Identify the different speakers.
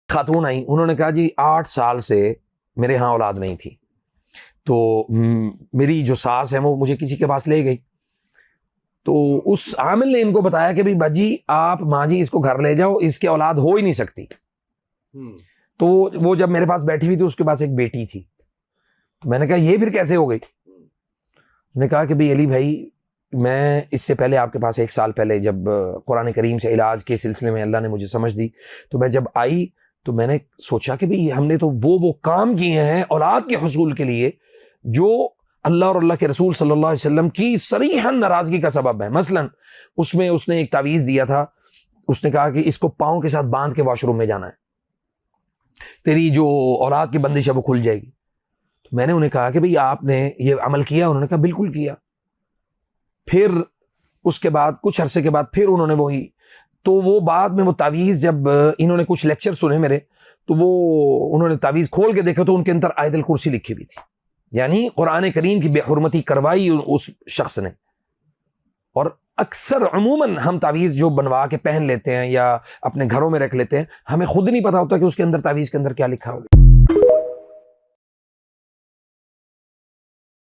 Speaker 1: خاتون آئیں, انہوں نے کہا جی 8 سال سے میرے ہاں اولاد نہیں تھی, تو میری جو ساس ہے وہ مجھے کسی کے پاس لے گئی. تو اس عامل نے ان کو بتایا کہ بھائی باجی آپ ماں جی اس کو گھر لے جاؤ, اس کے اولاد ہو ہی نہیں سکتی. تو وہ جب میرے پاس بیٹھی ہوئی تھی اس کے پاس ایک بیٹی تھی, تو میں نے کہا یہ پھر کیسے ہو گئی؟ نے کہا کہ بھائی علی بھائی میں اس سے پہلے آپ کے پاس 1 سال پہلے جب قرآن کریم سے علاج کے سلسلے میں اللہ نے مجھے سمجھ دی, تو میں جب آئی تو میں نے سوچا کہ بھائی ہم نے تو وہ کام کیے ہیں اولاد کے حصول کے لیے جو اللہ اور اللہ کے رسول صلی اللہ علیہ وسلم کی صریحاً ناراضگی کا سبب ہے. مثلا اس میں اس نے ایک تعویذ دیا تھا, اس نے کہا کہ اس کو پاؤں کے ساتھ باندھ کے واش روم میں جانا ہے, تیری جو اولاد کی بندش ہے وہ کھل جائے گی. تو میں نے انہیں کہا کہ بھئی آپ نے یہ عمل کیا؟ انہوں نے کہا بالکل کیا. پھر اس کے بعد کچھ عرصے کے بعد پھر انہوں نے وہی, تو وہ بعد میں وہ تعویذ جب انہوں نے کچھ لیکچر سنے میرے, تو وہ انہوں نے تعویذ کھول کے دیکھا تو ان کے اندر آیت الکرسی لکھی ہوئی تھی, یعنی قرآن کریم کی بے حرمتی کروائی اس شخص نے. اور اکثر عموماً ہم تعویذ جو بنوا کے پہن لیتے ہیں یا اپنے گھروں میں رکھ لیتے ہیں, ہمیں خود نہیں پتا ہوتا کہ اس کے اندر تعویذ کے اندر کیا لکھا ہوگا.